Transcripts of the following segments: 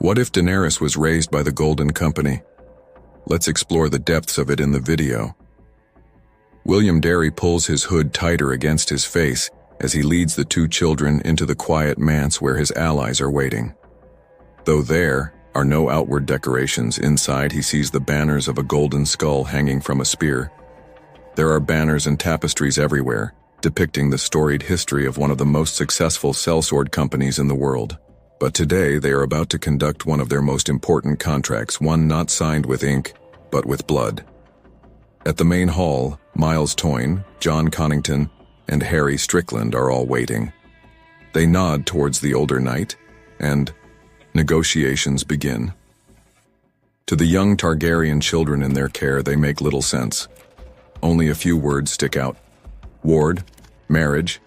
What if Daenerys was raised by the Golden Company? Let's explore the depths of it in the video. William Darry pulls his hood tighter against his face as he leads the two children into the quiet manse where his allies are waiting. Though there are no outward decorations, inside he sees the banners of a golden skull hanging from a spear. There are banners and tapestries everywhere, depicting the storied history of one of the most successful sellsword companies in the world. But today they are about to conduct one of their most important contracts, one not signed with ink, but with blood. At the main hall, Miles Toyne, John Connington, and Harry Strickland are all waiting. They nod towards the older knight, and negotiations begin. To the young Targaryen children in their care, they make little sense. Only a few words stick out: ward, marriage,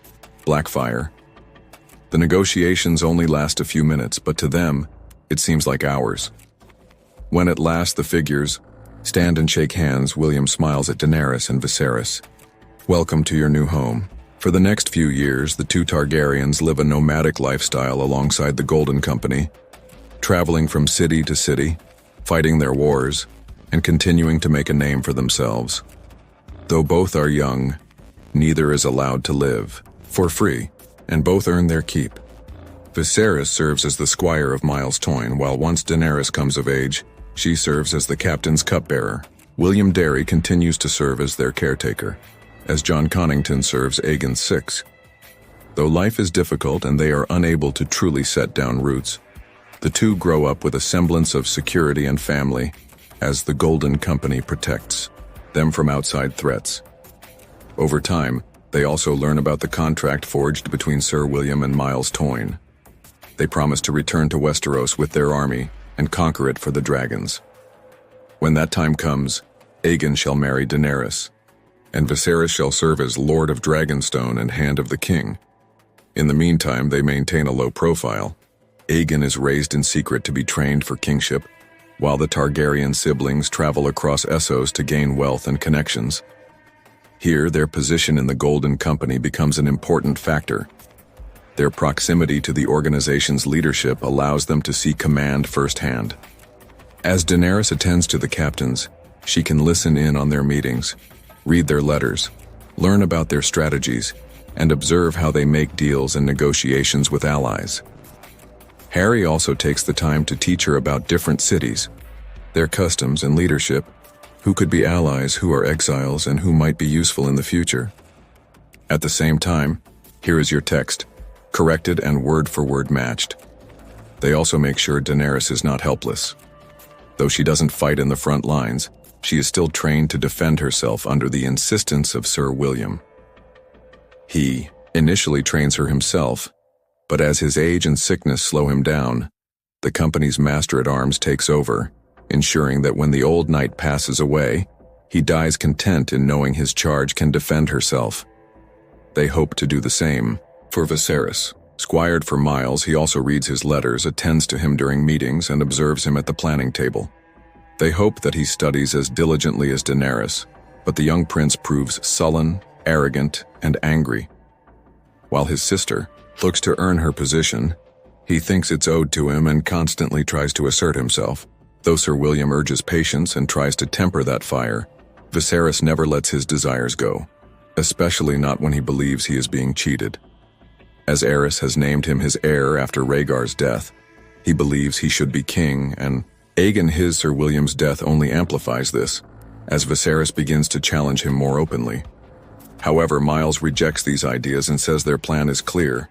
Blackfire. The negotiations only last a few minutes, but to them, it seems like hours. When at last the figures stand and shake hands, William smiles at Daenerys and Viserys. Welcome to your new home. For the next few years, the two Targaryens live a nomadic lifestyle alongside the Golden Company, traveling from city to city, fighting their wars, and continuing to make a name for themselves. Though both are young, neither is allowed to live for free, and both earn their keep. Viserys serves as the squire of Miles Toyne, while once Daenerys comes of age, she serves as the captain's cupbearer. William Darry continues to serve as their caretaker, as John Connington serves Aegon's six. Though life is difficult and they are unable to truly set down roots, the two grow up with a semblance of security and family, as the Golden Company protects them from outside threats. Over time, they also learn about the contract forged between Sir William and Miles Toyne. They promise to return to Westeros with their army and conquer it for the dragons. When that time comes, Aegon shall marry Daenerys, and Viserys shall serve as Lord of Dragonstone and Hand of the King. In the meantime, they maintain a low profile. Aegon is raised in secret to be trained for kingship, while the Targaryen siblings travel across Essos to gain wealth and connections. Here, their position in the Golden Company becomes an important factor. Their proximity to the organization's leadership allows them to see command firsthand. As Daenerys attends to the captains, she can listen in on their meetings, read their letters, learn about their strategies, and observe how they make deals and negotiations with allies. Harry also takes the time to teach her about different cities, their customs and leadership, who could be allies, who are exiles, and who might be useful in the future. At the same time, here is your text, corrected and word-for-word matched. They also make sure Daenerys is not helpless. Though she doesn't fight in the front lines, she is still trained to defend herself under the insistence of Sir William. He initially trains her himself, but as his age and sickness slow him down, the company's master-at-arms takes over, ensuring that when the old knight passes away, he dies content in knowing his charge can defend herself. They hope to do the same for Viserys. Squired for Miles, he also reads his letters, attends to him during meetings, and observes him at the planning table. They hope that he studies as diligently as Daenerys, but the young prince proves sullen, arrogant, and angry. While his sister looks to earn her position, he thinks it's owed to him and constantly tries to assert himself. Though Sir William urges patience and tries to temper that fire, Viserys never lets his desires go, especially not when he believes he is being cheated. As Aerys has named him his heir after Rhaegar's death, he believes he should be king, and his Sir William's death only amplifies this, as Viserys begins to challenge him more openly. However, Miles rejects these ideas and says their plan is clear.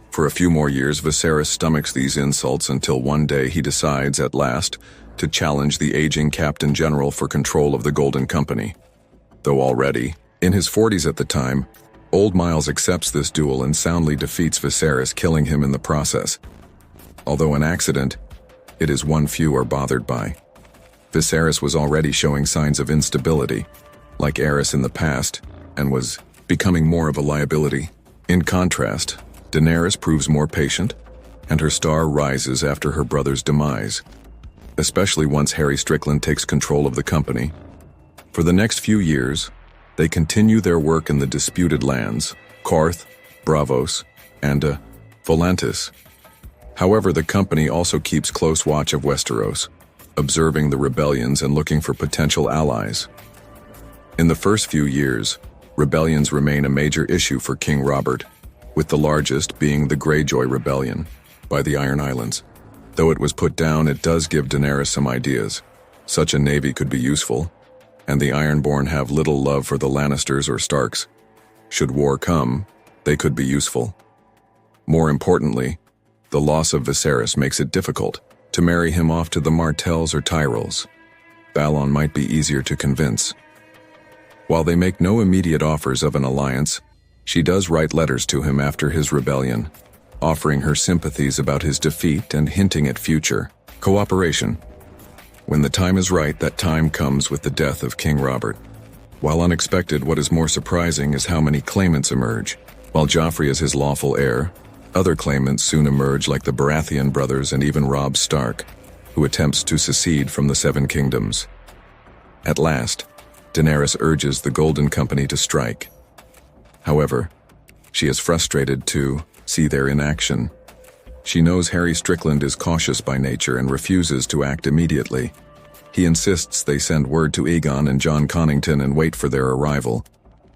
For a few more years, Viserys stomachs these insults until one day he decides, at last, to challenge the aging Captain General for control of the Golden Company. Though already in his 40s at the time, old Miles accepts this duel and soundly defeats Viserys, killing him in the process. Although an accident, it is one few are bothered by. Viserys was already showing signs of instability, like Aerys in the past, and was becoming more of a liability. In contrast, Daenerys proves more patient, and her star rises after her brother's demise, especially once Harry Strickland takes control of the company. For the next few years, they continue their work in the disputed lands, Qarth, Braavos, and Volantis. However, the company also keeps close watch of Westeros, observing the rebellions and looking for potential allies. In the first few years, rebellions remain a major issue for King Robert, with the largest being the Greyjoy Rebellion by the Iron Islands. Though it was put down, it does give Daenerys some ideas. Such a navy could be useful, and the Ironborn have little love for the Lannisters or Starks. Should war come, they could be useful. More importantly, the loss of Viserys makes it difficult to marry him off to the Martells or Tyrells. Balon might be easier to convince. While they make no immediate offers of an alliance, she does write letters to him after his rebellion, offering her sympathies about his defeat and hinting at future cooperation. When the time is right, that time comes with the death of King Robert. While unexpected, what is more surprising is how many claimants emerge. While Joffrey is his lawful heir, other claimants soon emerge, like the Baratheon brothers and even Robb Stark, who attempts to secede from the Seven Kingdoms. At last, Daenerys urges the Golden Company to strike. However, she is frustrated to see their inaction. She knows Harry Strickland is cautious by nature and refuses to act immediately. He insists they send word to Aegon and Jon Connington and wait for their arrival.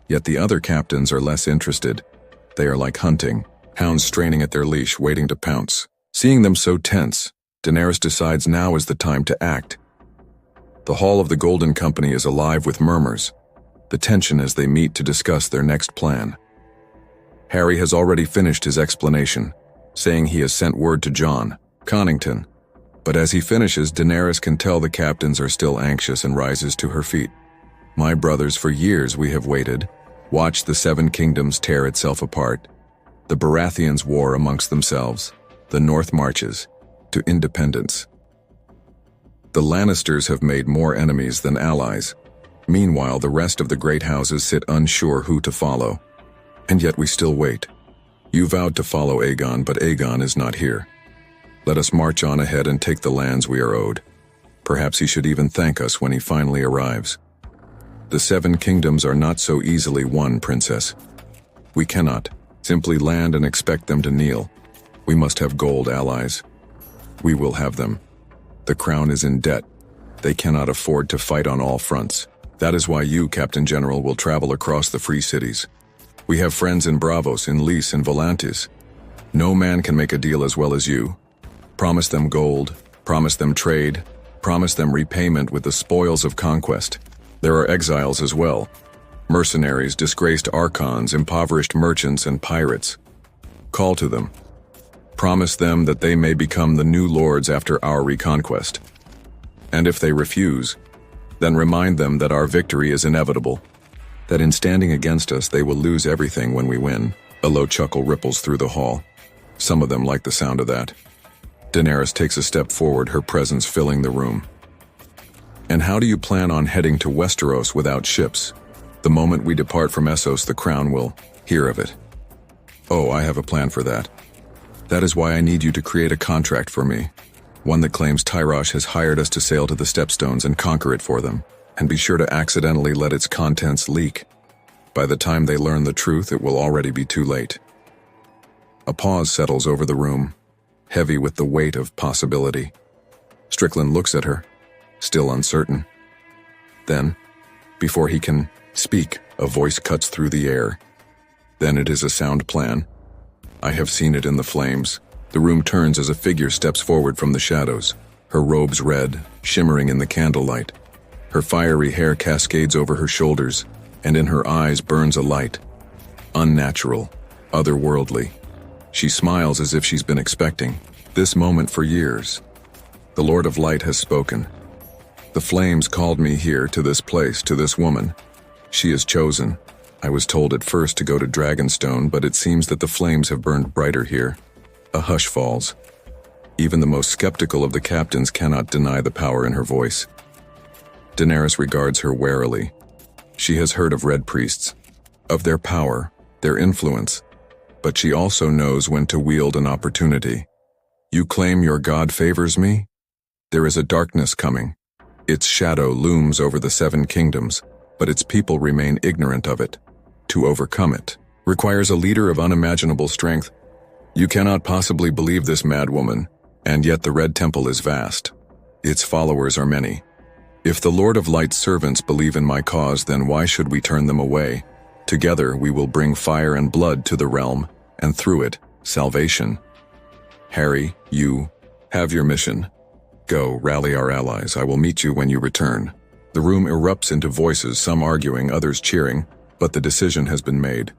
Yet the other captains are less interested. They are like hunting, hounds straining at their leash, waiting to pounce. Seeing them so tense, Daenerys decides now is the time to act. The hall of the Golden Company is alive with murmurs, the tension as they meet to discuss their next plan. Harry has already finished his explanation, saying he has sent word to Jon Connington. But as he finishes, Daenerys can tell the captains are still anxious and rises to her feet. "My brothers, for years we have waited, watched the Seven Kingdoms tear itself apart, the Baratheons war amongst themselves, the North marches to independence. The Lannisters have made more enemies than allies. Meanwhile, the rest of the great houses sit unsure who to follow. And yet we still wait. You vowed to follow Aegon, but Aegon is not here. Let us march on ahead and take the lands we are owed. Perhaps he should even thank us when he finally arrives. The Seven Kingdoms are not so easily won, Princess. We cannot simply land and expect them to kneel. We must have gold allies. We will have them. The crown is in debt. They cannot afford to fight on all fronts. That is why you, Captain General, will travel across the free cities. We have friends in Braavos, in Lys, and Volantis. No man can make a deal as well as you. Promise them gold, promise them trade, promise them repayment with the spoils of conquest. There are exiles as well. Mercenaries, disgraced archons, impoverished merchants, and pirates. Call to them. Promise them that they may become the new lords after our reconquest. And if they refuse, then remind them that our victory is inevitable, that in standing against us they will lose everything when we win." A low chuckle ripples through the hall. Some of them like the sound of that. Daenerys takes a step forward, her presence filling the room. "And how do you plan on heading to Westeros without ships? The moment we depart from Essos, the crown will hear of it." "Oh, I have a plan for that. That is why I need you to create a contract for me. One that claims Tyrosh has hired us to sail to the Stepstones and conquer it for them. And be sure to accidentally let its contents leak. By the time they learn the truth, it will already be too late." A pause settles over the room, heavy with the weight of possibility. Strickland looks at her, still uncertain. Then, before he can speak, a voice cuts through the air. "Then it is a sound plan. I have seen it in the flames." The room turns as a figure steps forward from the shadows, her robes red, shimmering in the candlelight. Her fiery hair cascades over her shoulders, and in her eyes burns a light. Unnatural, otherworldly. She smiles as if she's been expecting this moment for years. "The Lord of Light has spoken. The flames called me here, to this place, to this woman. She is chosen. I was told at first to go to Dragonstone, but it seems that the flames have burned brighter here." A hush falls. Even the most skeptical of the captains cannot deny the power in her voice. Daenerys regards her warily. She has heard of Red Priests, of their power, their influence, but she also knows when to wield an opportunity. "You claim your god favors me? There is a darkness coming. Its shadow looms over the Seven Kingdoms, but its people remain ignorant of it. To overcome it requires a leader of unimaginable strength. You cannot possibly believe this madwoman, and yet the Red Temple is vast. Its followers are many. If the Lord of Light's servants believe in my cause, then why should we turn them away? Together we will bring fire and blood to the realm, and through it, salvation. Harry, you have your mission. Go, rally our allies. I will meet you when you return. The room erupts into voices, some arguing, others cheering, but the decision has been made.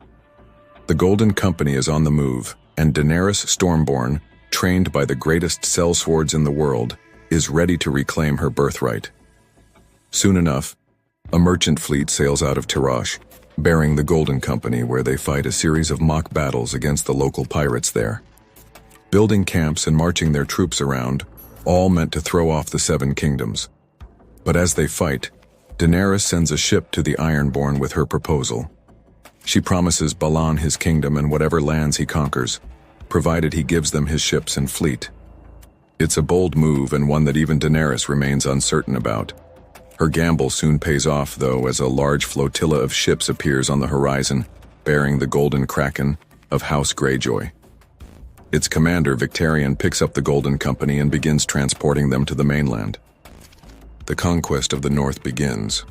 The Golden Company is on the move, and Daenerys Stormborn, trained by the greatest sellswords in the world, is ready to reclaim her birthright. Soon enough, a merchant fleet sails out of Tirash, bearing the Golden Company, where they fight a series of mock battles against the local pirates there. Building camps and marching their troops around, all meant to throw off the Seven Kingdoms. But as they fight, Daenerys sends a ship to the Ironborn with her proposal. She promises Balan his kingdom and whatever lands he conquers, provided he gives them his ships and fleet. It's a bold move, and one that even Daenerys remains uncertain about. Her gamble soon pays off, though, as a large flotilla of ships appears on the horizon, bearing the Golden Kraken of House Greyjoy. Its commander, Victarion, picks up the Golden Company and begins transporting them to the mainland. The conquest of the North begins.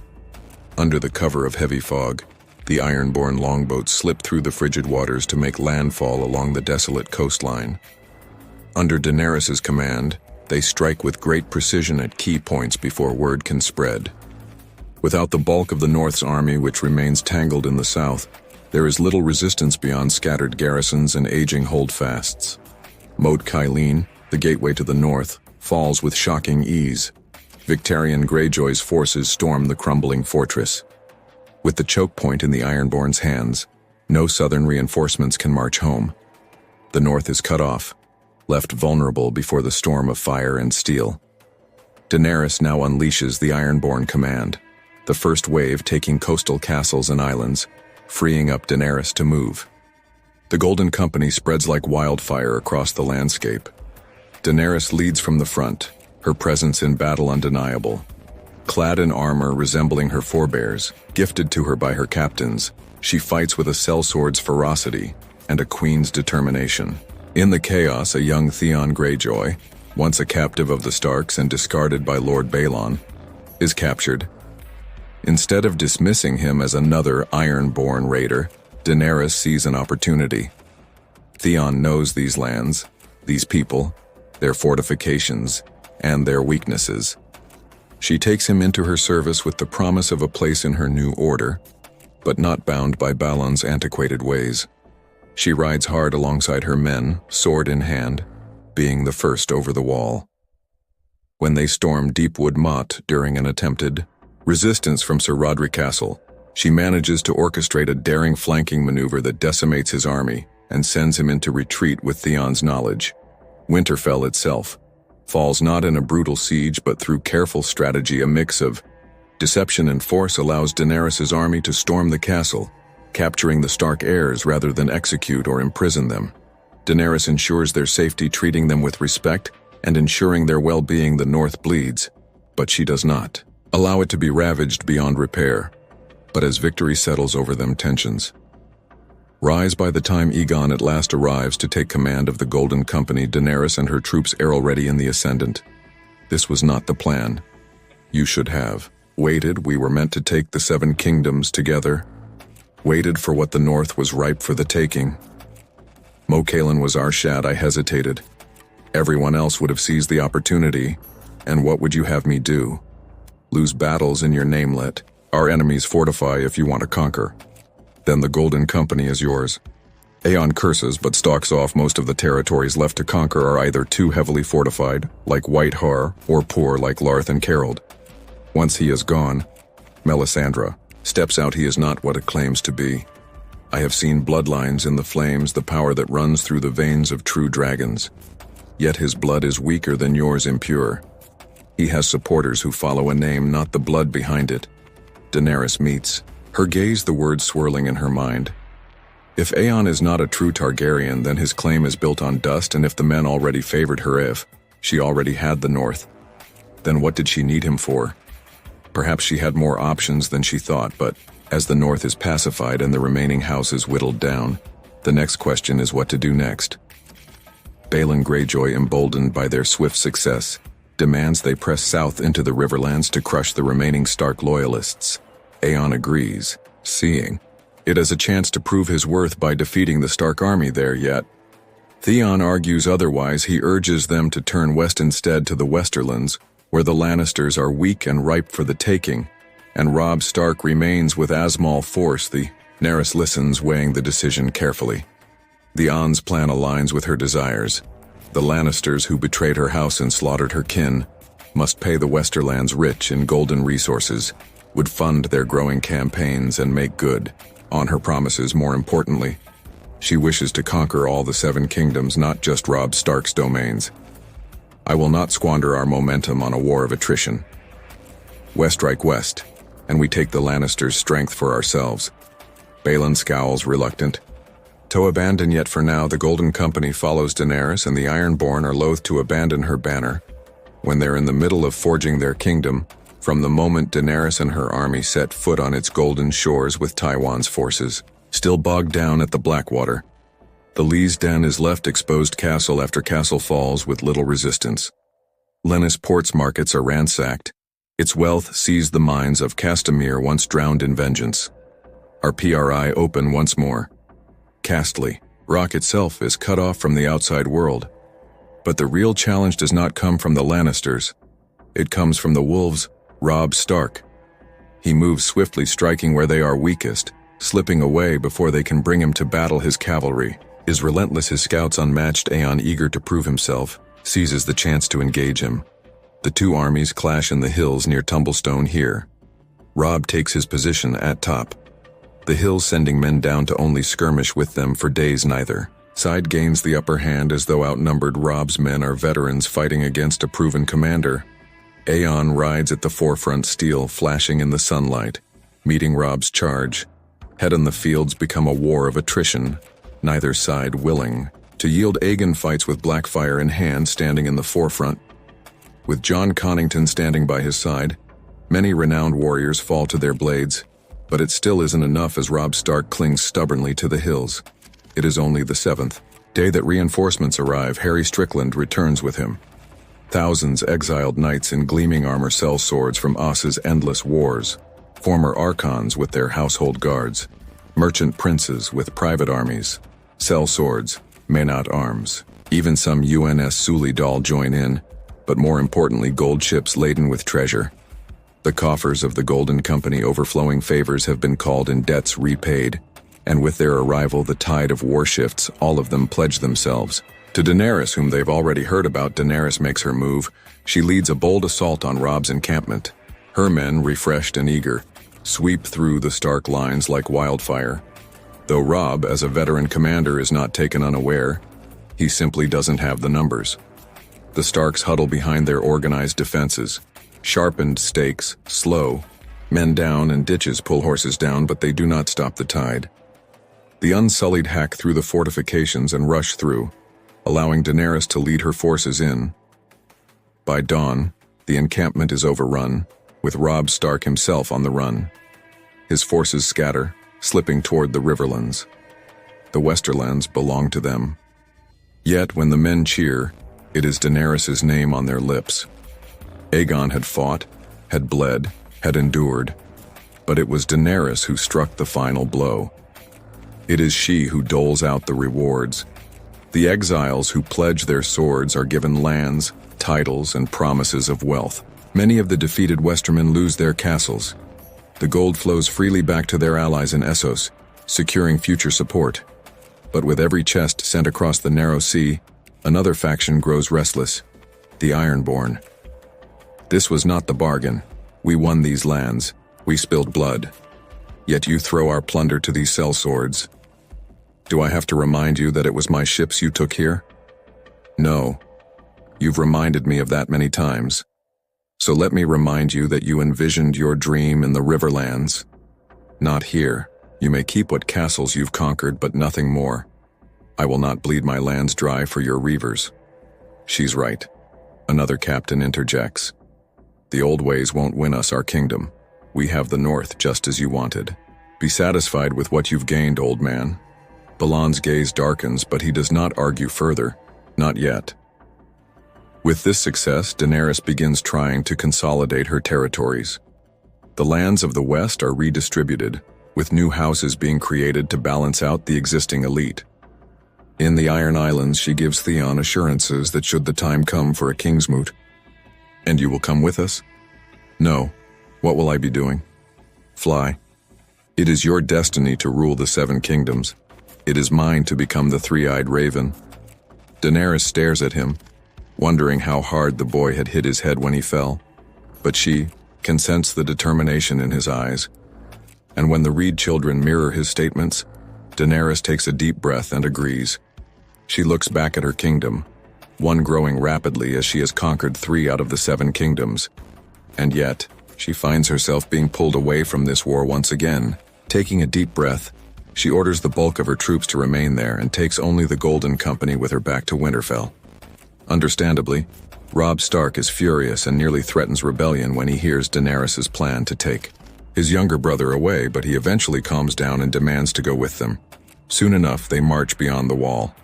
Under the cover of heavy fog, the Ironborn longboats slip through the frigid waters to make landfall along the desolate coastline. Under Daenerys' command, they strike with great precision at key points before word can spread. Without the bulk of the North's army, which remains tangled in the south, there is little resistance beyond scattered garrisons and aging holdfasts. Moat Cailin, the gateway to the north, falls with shocking ease. Victarion Greyjoy's forces storm the crumbling fortress. With the choke point in the Ironborn's hands, no southern reinforcements can march home. The north is cut off, left vulnerable before the storm of fire and steel. Daenerys now unleashes the Ironborn command, the first wave taking coastal castles and islands, freeing up Daenerys to move. The Golden Company spreads like wildfire across the landscape. Daenerys leads from the front, her presence in battle undeniable. Clad in armor resembling her forebears, gifted to her by her captains, she fights with a sellsword's ferocity and a queen's determination. In the chaos, a young Theon Greyjoy, once a captive of the Starks and discarded by Lord Balon, is captured. Instead of dismissing him as another Ironborn raider, Daenerys sees an opportunity. Theon knows these lands, these people, their fortifications, and their weaknesses. She takes him into her service with the promise of a place in her new order, but not bound by Balon's antiquated ways. She rides hard alongside her men, sword in hand, being the first over the wall. When they storm Deepwood Motte during an attempted resistance from Sir Rodrik Castle, she manages to orchestrate a daring flanking maneuver that decimates his army and sends him into retreat with Theon's knowledge. Winterfell itself falls not in a brutal siege but through careful strategy. A mix of deception and force allows Daenerys' army to storm the castle, capturing the Stark heirs rather than execute or imprison them. Daenerys ensures their safety, treating them with respect and ensuring their well-being. The North bleeds, but she does not allow it to be ravaged beyond repair. But as victory settles over them, tensions rise. By the time Aegon at last arrives to take command of the Golden Company, Daenerys and her troops are already in the ascendant. This was not the plan. You should have waited. We were meant to take the Seven Kingdoms together. Waited for what the North was ripe for the taking. Mokalan was our shad. I hesitated. Everyone else would have seized the opportunity. And what would you have me do? Lose battles in your namelet. Our enemies fortify if you want to conquer. Then the Golden Company is yours. Aeon curses but stalks off. Most of the territories left to conquer are either too heavily fortified, like White Har, or poor, like Larth and Carold. Once he is gone, Melisandre steps out. He is not what it claims to be. I have seen bloodlines in the flames, the power that runs through the veins of true dragons. Yet his blood is weaker than yours, impure. He has supporters who follow a name, not the blood behind it. Daenerys meets, her gaze the words swirling in her mind. If Aeon is not a true Targaryen, then his claim is built on dust, and if the men already favored her, if she already had the North, then what did she need him for? Perhaps she had more options than she thought, but as the North is pacified and the remaining houses whittled down, the next question is what to do next. Balon Greyjoy, emboldened by their swift success, demands they press south into the Riverlands to crush the remaining Stark loyalists. Aeon agrees, seeing it as a chance to prove his worth by defeating the Stark army there. Yet Theon argues otherwise. He urges them to turn west instead to the Westerlands, where the Lannisters are weak and ripe for the taking, and Robb Stark remains with as small force. Daenerys listens, weighing the decision carefully. Theon's plan aligns with her desires. The Lannisters, who betrayed her house and slaughtered her kin, must pay the Westerlands rich in golden resources, would fund their growing campaigns and make good on her promises. More importantly, she wishes to conquer all the Seven Kingdoms, not just Robb Stark's domains. I will not squander our momentum on a war of attrition. West strike west, and we take the Lannisters' strength for ourselves. Balon scowls, reluctant to abandon, yet for now the Golden Company follows Daenerys, and the Ironborn are loath to abandon her banner when they're in the middle of forging their kingdom. From the moment Daenerys and her army set foot on its golden shores with Tywon's forces still bogged down at the Blackwater, the Lee's Den is left exposed, castle after castle falls with little resistance. Lennis Port's markets are ransacked. Its wealth seized the minds of Castamere, once drowned in vengeance. Our PRI open once more. Castle Rock itself is cut off from the outside world. But the real challenge does not come from the Lannisters. It comes from the wolves, Robb Stark. He moves swiftly, striking where they are weakest, slipping away before they can bring him to battle. His cavalry is relentless, his scouts unmatched. Aeon, eager to prove himself, seizes the chance to engage him. The two armies clash in the hills near Tumblestone. Here, Robb takes his position at top. The hills, sending men down to only skirmish with them for days. Neither side gains the upper hand, as though outnumbered. Robb's men are veterans fighting against a proven commander. Aeon rides at the forefront, steel flashing in the sunlight, meeting Robb's charge. Head on the fields become a war of attrition, neither side willing to yield. Aegon fights with Blackfire in hand, standing in the forefront. With Jon Connington standing by his side, many renowned warriors fall to their blades. But it still isn't enough, as Robb Stark clings stubbornly to the hills. It is only the 7th day that reinforcements arrive. Harry Strickland returns with him. Thousands exiled knights in gleaming armor sell swords from Os's endless wars. Former archons with their household guards. Merchant princes with private armies sell swords, Maynard arms. Even some UNS Sully-Dal join in, but more importantly, gold ships laden with treasure. The coffers of the Golden Company overflowing, favors have been called and debts repaid, and with their arrival the tide of war shifts. All of them pledge themselves to Daenerys, whom they've already heard about. Daenerys makes her move. She leads a bold assault on Robb's encampment. Her men, refreshed and eager, sweep through the Stark lines like wildfire. Though Robb, as a veteran commander, is not taken unaware, he simply doesn't have the numbers. The Starks huddle behind their organized defenses. Sharpened stakes, slow. Men down and ditches pull horses down, but they do not stop the tide. The Unsullied hack through the fortifications and rush through, allowing Daenerys to lead her forces in. By dawn, the encampment is overrun, with Robb Stark himself on the run. His forces scatter, slipping toward the Riverlands. The Westerlands belong to them. Yet when the men cheer, it is Daenerys' name on their lips. Aegon had fought, had bled, had endured, but it was Daenerys who struck the final blow. It is she who doles out the rewards. The exiles who pledge their swords are given lands, titles, and promises of wealth. Many of the defeated Westermen lose their castles. The gold flows freely back to their allies in Essos, securing future support. But with every chest sent across the narrow sea, another faction grows restless, the Ironborn. This was not the bargain. We won these lands. We spilled blood. Yet you throw our plunder to these sellswords. Do I have to remind you that it was my ships you took here? No. You've reminded me of that many times. So let me remind you that you envisioned your dream in the Riverlands. Not here. You may keep what castles you've conquered, but nothing more. I will not bleed my lands dry for your reavers. She's right. Another captain interjects. The old ways won't win us our kingdom. We have the north just as you wanted. Be satisfied with what you've gained, old man. Balon's gaze darkens, but he does not argue further. Not yet. With this success, Daenerys begins trying to consolidate her territories. The lands of the West are redistributed, with new houses being created to balance out the existing elite. In the Iron Islands, she gives Theon assurances that should the time come for a kingsmoot. "And you will come with us?" "No. What will I be doing?" "Fly. It is your destiny to rule the 7 kingdoms. It is mine to become the three-eyed raven." Daenerys stares at him, wondering how hard the boy had hit his head when he fell, but she can sense the determination in his eyes. And when the Reed children mirror his statements, Daenerys takes a deep breath and agrees. She looks back at her kingdom, one growing rapidly as she has conquered 3 out of the 7 kingdoms. And yet, she finds herself being pulled away from this war once again. Taking a deep breath, she orders the bulk of her troops to remain there and takes only the Golden Company with her back to Winterfell. Understandably, Robb Stark is furious and nearly threatens rebellion when he hears Daenerys' plan to take his younger brother away, but he eventually calms down and demands to go with them. Soon enough, they march beyond the wall.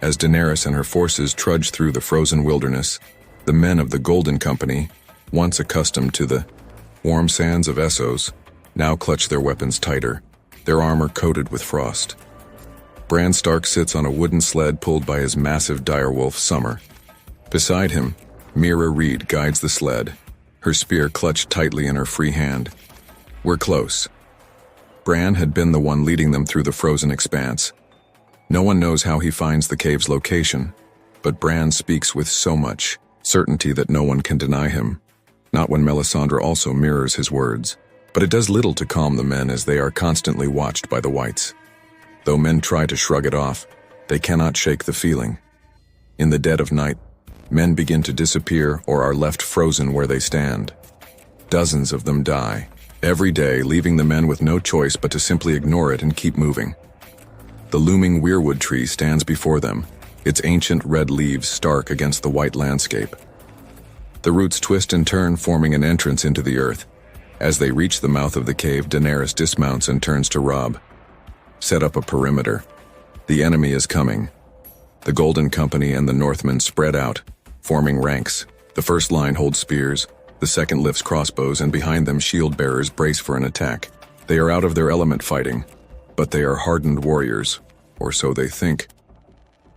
As Daenerys and her forces trudge through the frozen wilderness, the men of the Golden Company, once accustomed to the warm sands of Essos, now clutch their weapons tighter, their armor coated with frost. Bran Stark sits on a wooden sled pulled by his massive direwolf Summer. Beside him, Meera Reed guides the sled, her spear clutched tightly in her free hand. We're close. Bran had been the one leading them through the frozen expanse. No one knows how he finds the cave's location, but Bran speaks with so much certainty that no one can deny him, not when Melisandre also mirrors his words. But it does little to calm the men as they are constantly watched by the Whites. Though men try to shrug it off, they cannot shake the feeling. In the dead of night, men begin to disappear or are left frozen where they stand. Dozens of them die, every day, leaving the men with no choice but to simply ignore it and keep moving. The looming weirwood tree stands before them, its ancient red leaves stark against the white landscape. The roots twist and turn, forming an entrance into the earth. As they reach the mouth of the cave, Daenerys dismounts and turns to Robb. "Set up a perimeter. The enemy is coming." The Golden Company and the Northmen spread out, forming ranks. The first line holds spears, the second lifts crossbows, and behind them shield-bearers brace for an attack. They are out of their element fighting, but they are hardened warriors, or so they think.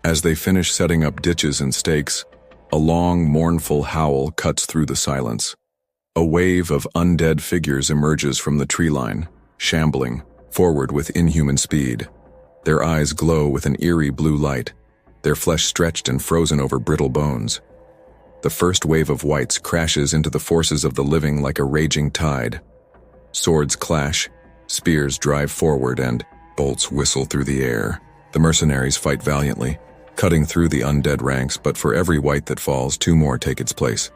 As they finish setting up ditches and stakes, a long, mournful howl cuts through the silence. A wave of undead figures emerges from the tree line, shambling forward with inhuman speed. Their eyes glow with an eerie blue light, their flesh stretched and frozen over brittle bones. The first wave of Whites crashes into the forces of the living like a raging tide. Swords clash, spears drive forward, and bolts whistle through the air. The mercenaries fight valiantly, cutting through the undead ranks, but for every White that falls, 2 more take its place.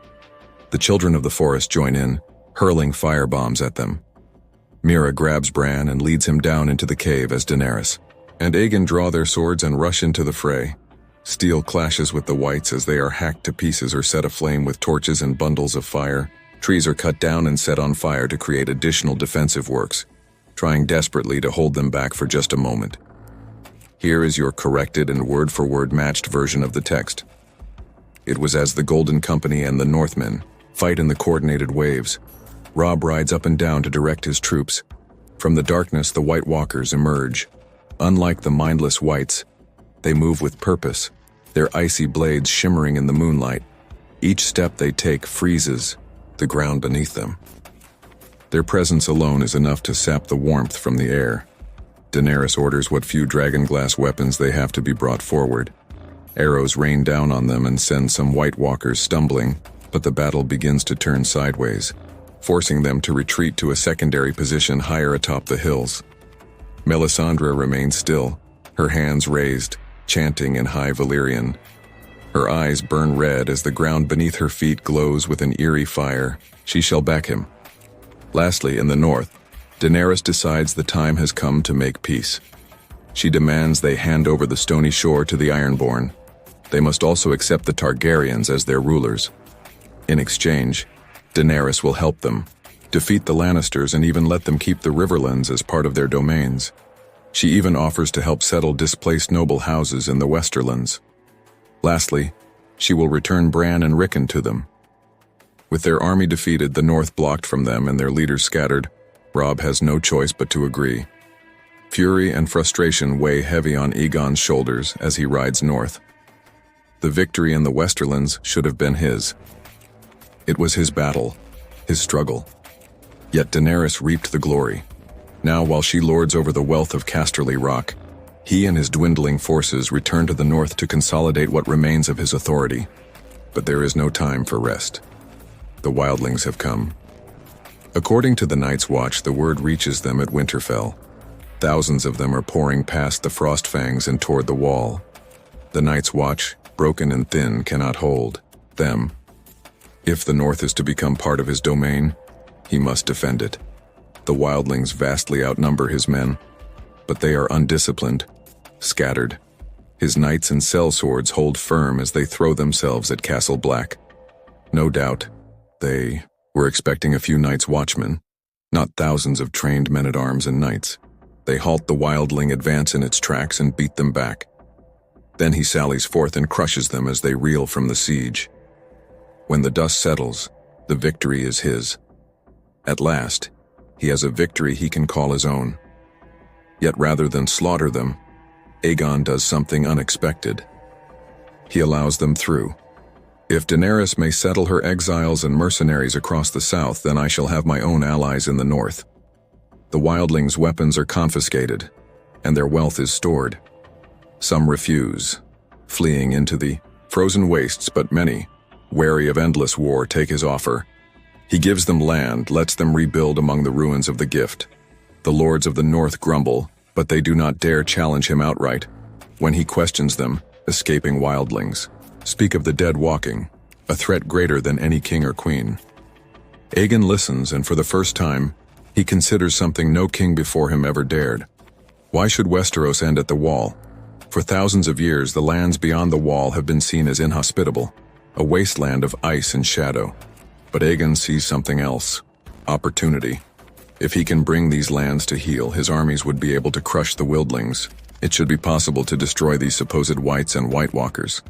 The children of the forest join in, hurling firebombs at them. Meera grabs Bran and leads him down into the cave as Daenerys and Aegon draw their swords and rush into the fray. Steel clashes with the Whites as they are hacked to pieces or set aflame with torches and bundles of fire. Trees are cut down and set on fire to create additional defensive works, trying desperately to hold them back for just a moment. Here is your corrected and word-for-word matched version of the text. It was as the Golden Company and the Northmen fight in the coordinated waves. Robb rides up and down to direct his troops. From the darkness, the White Walkers emerge. Unlike the mindless Whites, they move with purpose, their icy blades shimmering in the moonlight. Each step they take freezes the ground beneath them. Their presence alone is enough to sap the warmth from the air. Daenerys orders what few dragonglass weapons they have to be brought forward. Arrows rain down on them and send some White Walkers stumbling, but the battle begins to turn sideways, forcing them to retreat to a secondary position higher atop the hills. Melisandre remains still, her hands raised, chanting in High Valyrian. Her eyes burn red as the ground beneath her feet glows with an eerie fire. She shall back him. Lastly, in the north, Daenerys decides the time has come to make peace. She demands they hand over the stony shore to the Ironborn. They must also accept the Targaryens as their rulers. In exchange, Daenerys will help them, defeat the Lannisters, and even let them keep the Riverlands as part of their domains. She even offers to help settle displaced noble houses in the Westerlands. Lastly, she will return Bran and Rickon to them. With their army defeated, the North blocked from them, and their leaders scattered, Robb has no choice but to agree. Fury and frustration weigh heavy on Aegon's shoulders as he rides north. The victory in the Westerlands should have been his. It was his battle, his struggle. Yet Daenerys reaped the glory. Now, while she lords over the wealth of Casterly Rock, he and his dwindling forces return to the north to consolidate what remains of his authority. But there is no time for rest. The wildlings have come. According to the Night's Watch, the word reaches them at Winterfell. Thousands of them are pouring past the Frostfangs and toward the wall. The Night's Watch, broken and thin, cannot hold them. If the North is to become part of his domain, he must defend it. The wildlings vastly outnumber his men, but they are undisciplined, scattered. His knights and sellswords hold firm as they throw themselves at Castle Black. No doubt, they were expecting a few Night's Watchmen, not thousands of trained men-at-arms and knights. They halt the wildling advance in its tracks and beat them back. Then he sallies forth and crushes them as they reel from the siege. When the dust settles, the victory is his. At last, he has a victory he can call his own. Yet rather than slaughter them, Aegon does something unexpected. He allows them through. If Daenerys may settle her exiles and mercenaries across the south, then I shall have my own allies in the north. The wildlings' weapons are confiscated, and their wealth is stored. Some refuse, fleeing into the frozen wastes, but many, wary of endless war, take his offer. He gives them land, lets them rebuild among the ruins of the gift. The lords of the north grumble, but they do not dare challenge him outright. When he questions them, escaping wildlings speak of the dead walking, a threat greater than any king or queen. Aegon listens, and for the first time, he considers something no king before him ever dared. Why should Westeros end at the Wall? For thousands of years, the lands beyond the Wall have been seen as inhospitable, a wasteland of ice and shadow. But Aegon sees something else: opportunity. If he can bring these lands to heel, his armies would be able to crush the wildlings. It should be possible to destroy these supposed whites and White Walkers.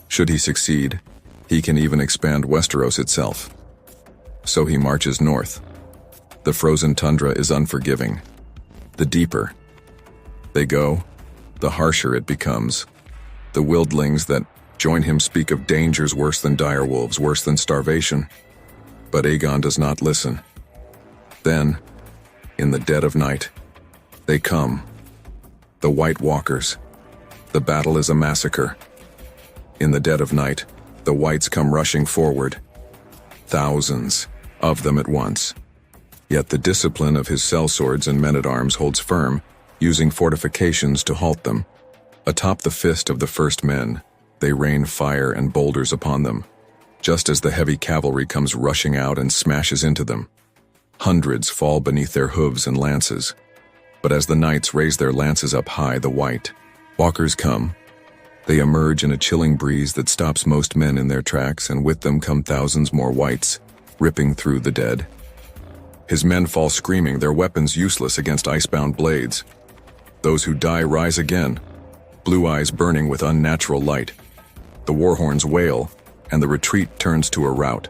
Should he succeed, he can even expand Westeros itself. So he marches north. The frozen tundra is unforgiving. The deeper they go, the harsher it becomes. The wildlings that join him speak of dangers worse than direwolves, worse than starvation. But Aegon does not listen. Then, in the dead of night, they come. The White Walkers. The battle is a massacre. In the dead of night, the Whites come rushing forward. Thousands of them at once. Yet the discipline of his sellswords and men-at-arms holds firm, using fortifications to halt them. Atop the fist of the first men, they rain fire and boulders upon them, just as the heavy cavalry comes rushing out and smashes into them. Hundreds fall beneath their hooves and lances. But as the knights raise their lances up high, the White Walkers come. They emerge in a chilling breeze that stops most men in their tracks, and with them come thousands more Whites, ripping through the dead. His men fall screaming, their weapons useless against icebound blades. Those who die rise again, blue eyes burning with unnatural light. The warhorns wail, and the retreat turns to a rout.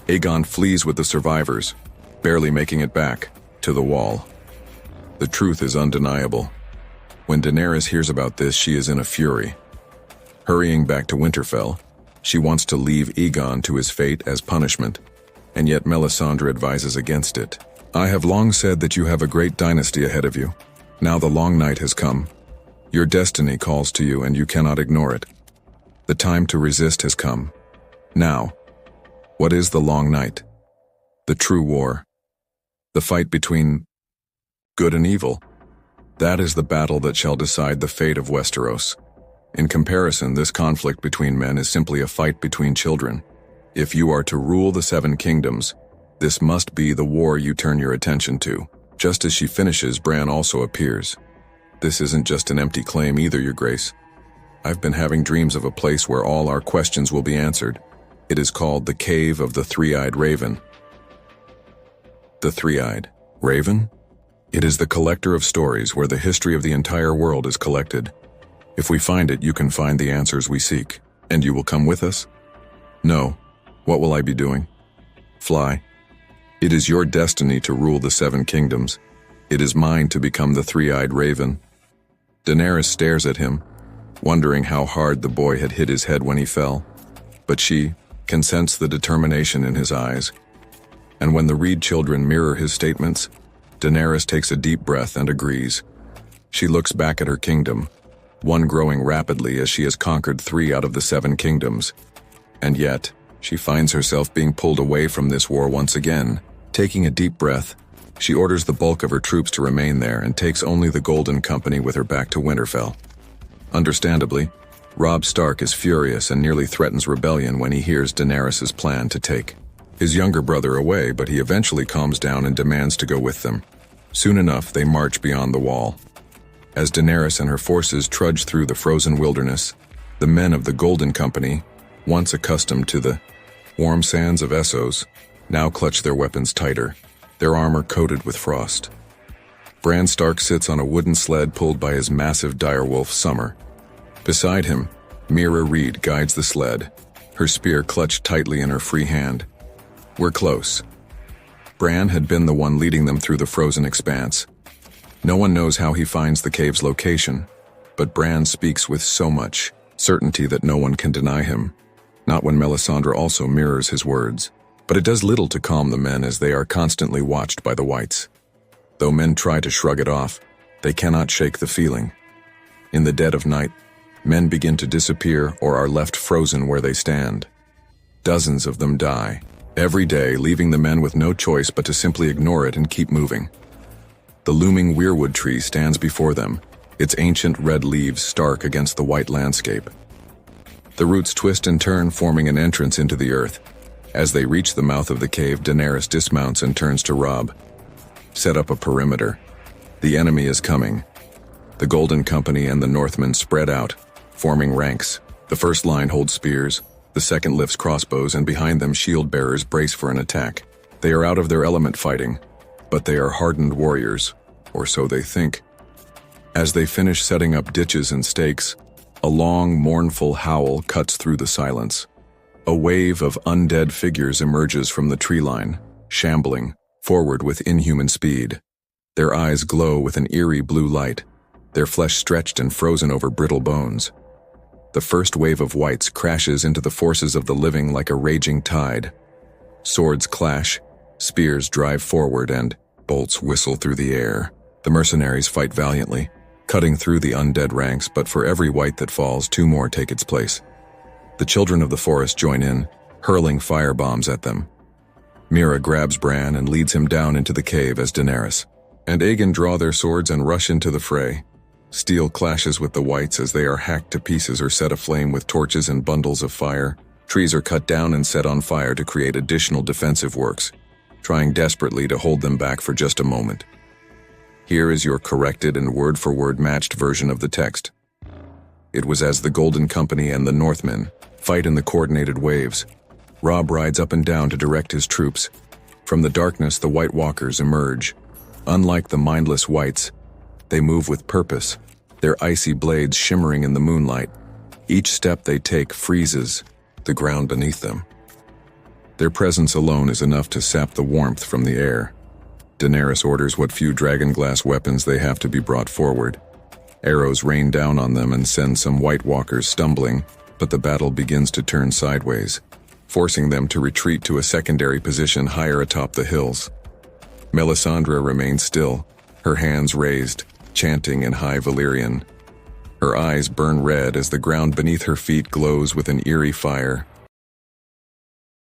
Aegon flees with the survivors, barely making it back to the Wall. The truth is undeniable. When Daenerys hears about this, she is in a fury. Hurrying back to Winterfell, she wants to leave Aegon to his fate as punishment, and yet Melisandre advises against it. I have long said that you have a great dynasty ahead of you. Now the long night has come. Your destiny calls to you, and you cannot ignore it. The time to resist has come. Now, what is the long night? The true war. The fight between good and evil. That is the battle that shall decide the fate of Westeros. In comparison, this conflict between men is simply a fight between children. If you are to rule the Seven Kingdoms, this must be the war you turn your attention to. Just as she finishes, Bran also appears. This isn't just an empty claim either, Your Grace. I've been having dreams of a place where all our questions will be answered. It is called the Cave of the Three-Eyed Raven. The Three-Eyed Raven? It is the collector of stories where the history of the entire world is collected. If we find it, you can find the answers we seek. And you will come with us? No. What will I be doing? Fly. It is your destiny to rule the 7 kingdoms. It is mine to become the 3-eyed raven. Daenerys stares at him, wondering how hard the boy had hit his head when he fell. But she can sense the determination in his eyes. And when the Reed children mirror his statements, Daenerys takes a deep breath and agrees. She looks back at her kingdom, one growing rapidly as she has conquered 3 out of the 7 kingdoms. And yet, she finds herself being pulled away from this war once again. Taking a deep breath, she orders the bulk of her troops to remain there and takes only the Golden Company with her back to Winterfell. Understandably, Robb Stark is furious and nearly threatens rebellion when he hears Daenerys' plan to take his younger brother away, but he eventually calms down and demands to go with them. Soon enough, they march beyond the wall. As Daenerys and her forces trudge through the frozen wilderness, the men of the Golden Company, once accustomed to the warm sands of Essos, now clutch their weapons tighter, their armor coated with frost. Bran Stark sits on a wooden sled pulled by his massive direwolf Summer. Beside him, Meera Reed guides the sled, her spear clutched tightly in her free hand. We're close. Bran had been the one leading them through the frozen expanse. No one knows how he finds the cave's location, but Bran speaks with so much certainty that no one can deny him, not when Melisandre also mirrors his words. But it does little to calm the men as they are constantly watched by the Whites. Though men try to shrug it off, they cannot shake the feeling. In the dead of night, men begin to disappear or are left frozen where they stand. Dozens of them die every day, leaving the men with no choice but to simply ignore it and keep moving. The looming weirwood tree stands before them, its ancient red leaves stark against the white landscape. The roots twist and turn, forming an entrance into the earth. As they reach the mouth of the cave, Daenerys dismounts and turns to Robb. Set up a perimeter. The enemy is coming. The Golden Company and the Northmen spread out, forming ranks. The first line holds spears, the second lifts crossbows, and behind them shield-bearers brace for an attack. They are out of their element fighting, but they are hardened warriors, or so they think. As they finish setting up ditches and stakes, a long, mournful howl cuts through the silence. A wave of undead figures emerges from the tree line, shambling forward with inhuman speed. Their eyes glow with an eerie blue light, their flesh stretched and frozen over brittle bones. The first wave of Whites crashes into the forces of the living like a raging tide. Swords clash, spears drive forward, and bolts whistle through the air. The mercenaries fight valiantly, cutting through the undead ranks, but for every White that falls, 2 more take its place. The children of the forest join in, hurling firebombs at them. Meera grabs Bran and leads him down into the cave as Daenerys and Aegon draw their swords and rush into the fray. Steel clashes with the Whites as they are hacked to pieces or set aflame with torches and bundles of fire. Trees are cut down and set on fire to create additional defensive works, trying desperately to hold them back for just a moment. Here is your corrected and word-for-word matched version of the text. It was as the Golden Company and the Northmen fight in the coordinated waves. Robb rides up and down to direct his troops. From the darkness, the White Walkers emerge. Unlike the mindless Whites, they move with purpose, their icy blades shimmering in the moonlight. Each step they take freezes the ground beneath them. Their presence alone is enough to sap the warmth from the air. Daenerys orders what few dragonglass weapons they have to be brought forward. Arrows rain down on them and send some White Walkers stumbling, but the battle begins to turn sideways, forcing them to retreat to a secondary position higher atop the hills. Melisandre remains still, her hands raised, chanting in High Valyrian. Her eyes burn red as the ground beneath her feet glows with an eerie fire.